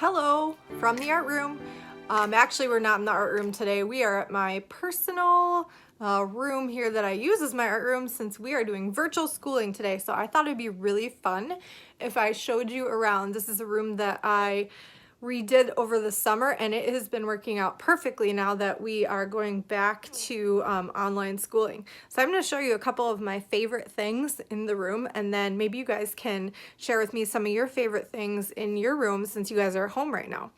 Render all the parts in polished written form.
Hello from the art room. Actually, we're not in the art room today. We are at my personal room here that I use as my art room since we are doing virtual schooling today. So I thought it'd be really fun if I showed you around. This is a room that I redid over the summer, and it has been working out perfectly now that we are going back to online schooling. So I'm going to show you a couple of my favorite things in the room, and then maybe you guys can share with me some of your favorite things in your room since you guys are home right now.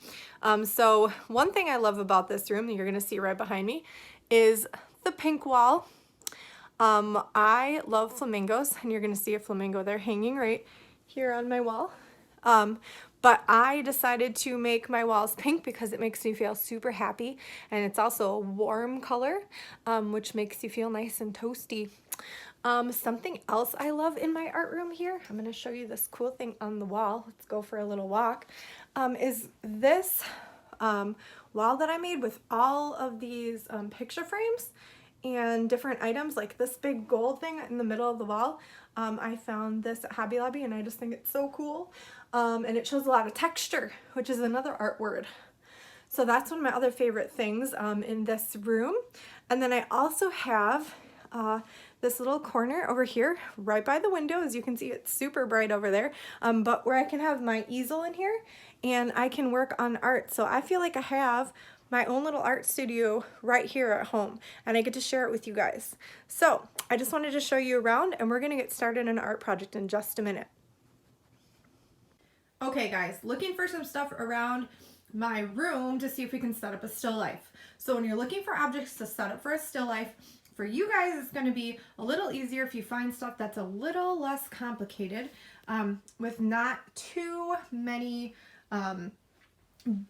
So one thing I love about this room that you're going to see right behind me is the pink wall. I love flamingos, and you're going to see a flamingo there hanging right here on my wall. But I decided to make my walls pink because it makes me feel super happy, and it's also a warm color, which makes you feel nice and toasty. Something else I love in my art room here, I'm going to show you this cool thing on the wall. Let's go for a little walk. Is this wall that I made with all of these picture frames and different items, like this big gold thing in the middle of the wall. I found this at Hobby Lobby, and I just think it's so cool. And it shows a lot of texture, which is another art word. So that's one of my other favorite things in this room. And then I also have this little corner over here right by the window. As you can see, it's super bright over there, but where I can have my easel in here and I can work on art. So I feel like I have my own little art studio right here at home, and I get to share it with you guys. So I just wanted to show you around, and we're gonna get started on an art project in just a minute. Okay guys, looking for some stuff around my room to see if we can set up a still life. So when you're looking for objects to set up for a still life, for you guys it's going to be a little easier if you find stuff that's a little less complicated, with not too many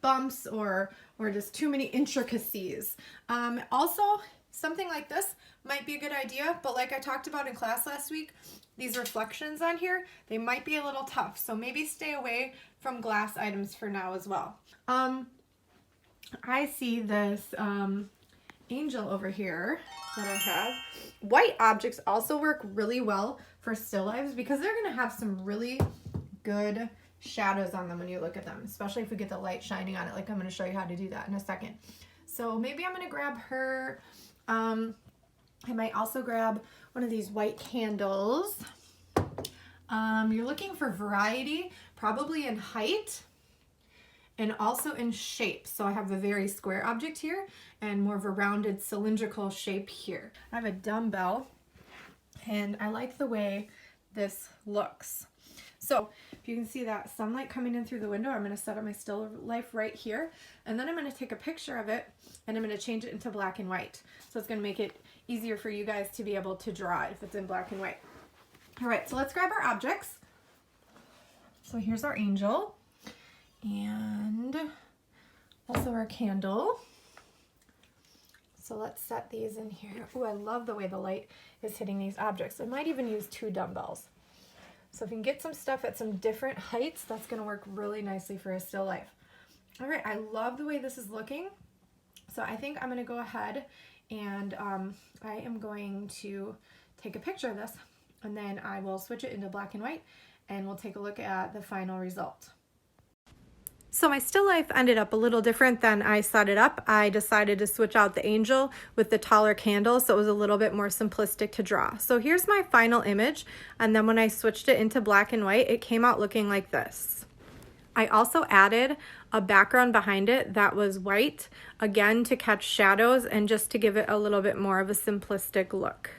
bumps or just too many intricacies. Also, something like this might be a good idea, but like I talked about in class last week, these reflections on here, they might be a little tough, so maybe stay away from glass items for now as well. I see this angel over here that I have. White objects also work really well for still lives because they're going to have some really good shadows on them when you look at them, especially if we get the light shining on it, like I'm going to show you how to do that in a second. So maybe I'm going to grab her. I might also grab one of these white candles. You're looking for variety, probably in height and also in shape. So I have a very square object here and more of a rounded cylindrical shape here. I have a dumbbell, and I like the way this looks. So if you can see that sunlight coming in through the window, I'm going to set up my still life right here, and then I'm going to take a picture of it and I'm going to change it into black and white. So it's going to make it easier for you guys to be able to draw it if it's in black and white. All right, so let's grab our objects. So here's our angel and also our candle. So let's set these in here. Oh, I love the way the light is hitting these objects. I might even use 2 dumbbells. So if you can get some stuff at some different heights, that's going to work really nicely for a still life. All right, I love the way this is looking. So I think I'm going to go ahead and I am going to take a picture of this, and then I will switch it into black and white, and we'll take a look at the final result. So my still life ended up a little different than I set it up. I decided to switch out the angel with the taller candle, so it was a little bit more simplistic to draw. So here's my final image, and then when I switched it into black and white, it came out looking like this. I also added a background behind it that was white, again to catch shadows and just to give it a little bit more of a simplistic look.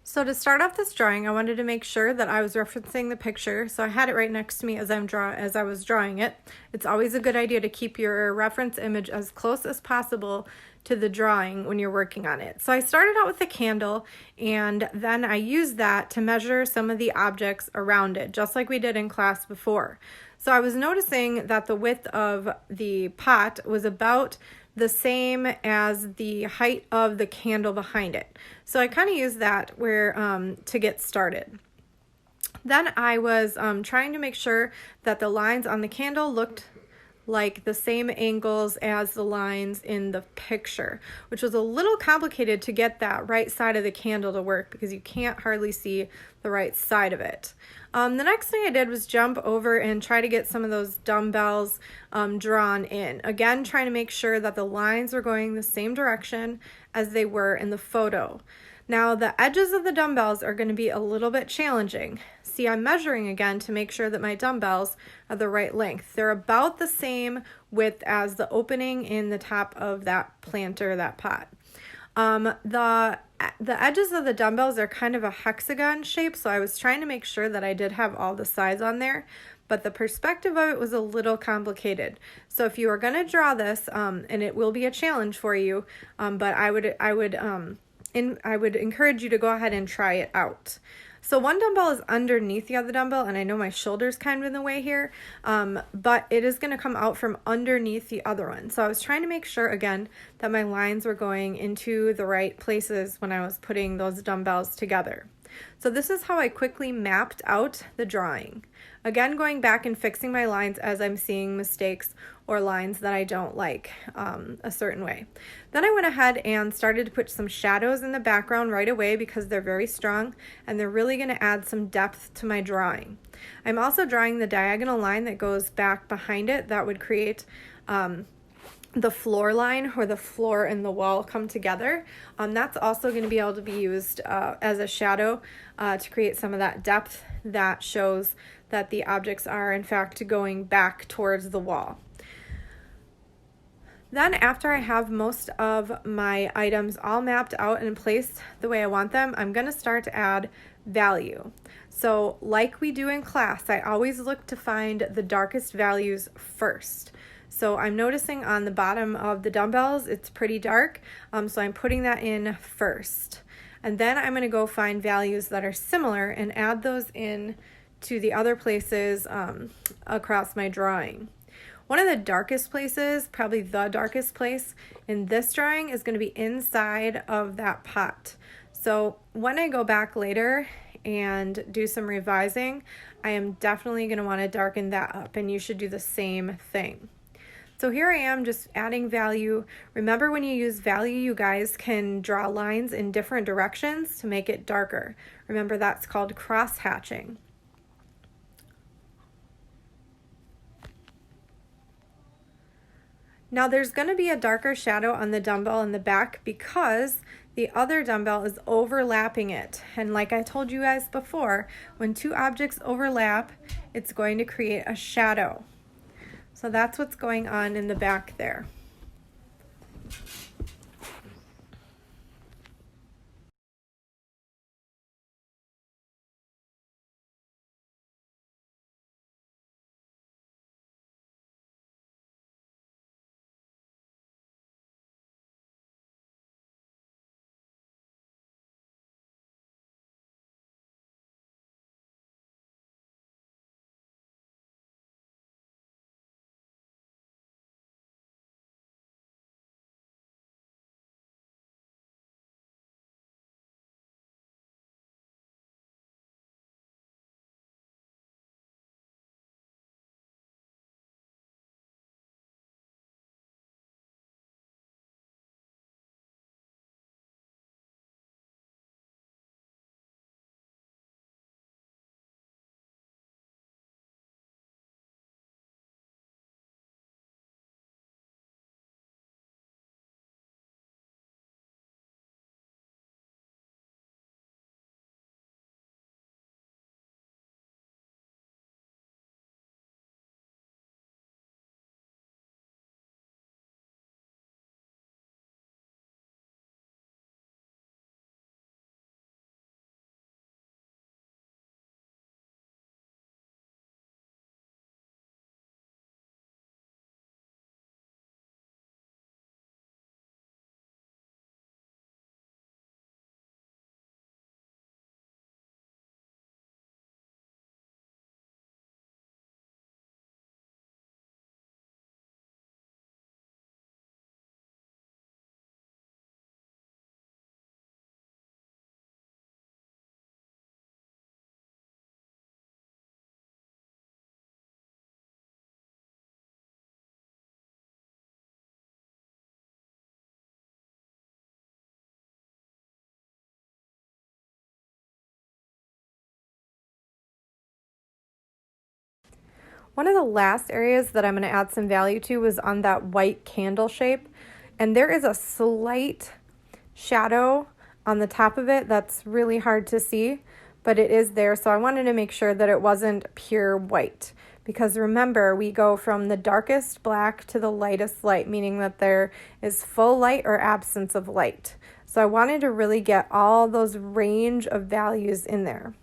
So to start off this drawing, I wanted to make sure that I was referencing the picture, so I had it right next to me as I was drawing it. It's always a good idea to keep your reference image as close as possible to the drawing when you're working on it. So I started out with the candle, and then I used that to measure some of the objects around it, just like we did in class before. So I was noticing that the width of the pot was about the same as the height of the candle behind it. So I kind of used that to get started. Then I was trying to make sure that the lines on the candle looked like the same angles as the lines in the picture, which was a little complicated to get that right side of the candle to work because you can't hardly see the right side of it. The next thing I did was jump over and try to get some of those dumbbells drawn in. Again, trying to make sure that the lines were going the same direction as they were in the photo. Now, the edges of the dumbbells are going to be a little bit challenging. See, I'm measuring again to make sure that my dumbbells are the right length. They're about the same width as the opening in the top of that planter, that pot. The edges of the dumbbells are kind of a hexagon shape, so I was trying to make sure that I did have all the sides on there, but the perspective of it was a little complicated. So if you are going to draw this, and it will be a challenge for you, but I would encourage you to go ahead and try it out. So one dumbbell is underneath the other dumbbell, and I know my shoulder's kind of in the way here, but it is going to come out from underneath the other one. So I was trying to make sure, again, that my lines were going into the right places when I was putting those dumbbells together. So this is how I quickly mapped out the drawing. Again, going back and fixing my lines as I'm seeing mistakes or lines that I don't like a certain way. Then I went ahead and started to put some shadows in the background right away because they're very strong and they're really going to add some depth to my drawing. I'm also drawing the diagonal line that goes back behind it that would create the floor line where the floor and the wall come together. That's also going to be able to be used as a shadow to create some of that depth that shows that the objects are in fact going back towards the wall. Then after I have most of my items all mapped out and placed the way I want them, I'm going to start to add value. So like we do in class, I always look to find the darkest values first. So I'm noticing on the bottom of the dumbbells, it's pretty dark, so I'm putting that in first. And then I'm going to go find values that are similar and add those in to the other places across my drawing. One of the darkest places, probably the darkest place in this drawing, is going to be inside of that pot. So when I go back later and do some revising, I am definitely going to want to darken that up, and you should do the same thing. So here I am just adding value. Remember, when you use value, you guys can draw lines in different directions to make it darker. Remember, that's called cross-hatching. Now there's going to be a darker shadow on the dumbbell in the back because the other dumbbell is overlapping it. And like I told you guys before, when two objects overlap, it's going to create a shadow. So that's what's going on in the back there. One of the last areas that I'm going to add some value to was on that white candle shape. And there is a slight shadow on the top of it that's really hard to see, but it is there. So I wanted to make sure that it wasn't pure white, because remember, we go from the darkest black to the lightest light, meaning that there is full light or absence of light. So I wanted to really get all those range of values in there.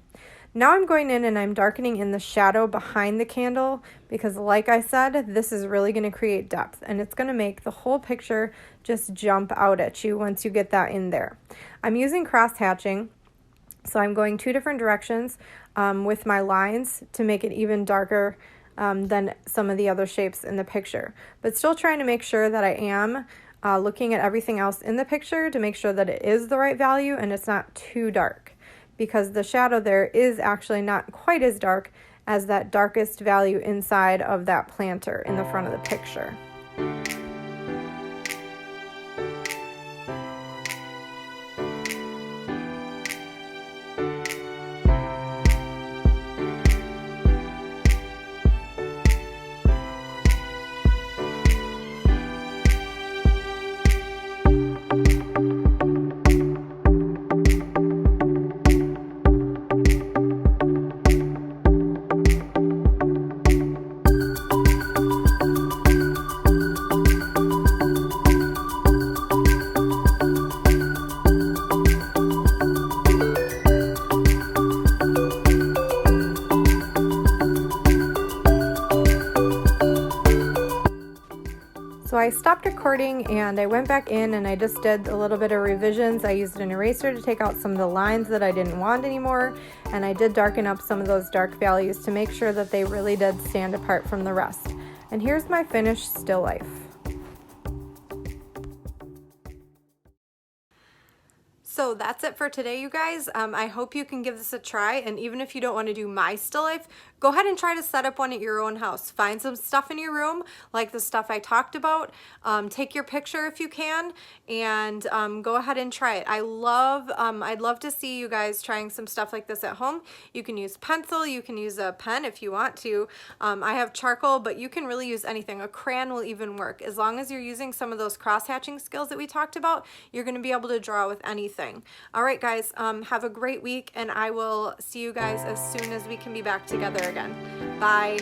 Now I'm going in and I'm darkening in the shadow behind the candle, because like I said, this is really going to create depth, and it's going to make the whole picture just jump out at you once you get that in there. I'm using cross hatching, so I'm going 2 different directions with my lines to make it even darker than some of the other shapes in the picture, but still trying to make sure that I am looking at everything else in the picture to make sure that it is the right value and it's not too dark, because the shadow there is actually not quite as dark as that darkest value inside of that planter in the front of the picture. So I stopped recording and I went back in and I just did a little bit of revisions. I used an eraser to take out some of the lines that I didn't want anymore, and I did darken up some of those dark values to make sure that they really did stand apart from the rest. And here's my finished still life. So that's it for today, you guys. I hope you can give this a try, and even if you don't want to do my still life, go ahead and try to set up one at your own house. Find some stuff in your room, like the stuff I talked about. Take your picture if you can, and go ahead and try it. I'd love to see you guys trying some stuff like this at home. You can use pencil, you can use a pen if you want to. I have charcoal, but you can really use anything. A crayon will even work. As long as you're using some of those cross-hatching skills that we talked about, you're going to be able to draw with anything. All right, guys, have a great week, and I will see you guys as soon as we can be back together again. Bye.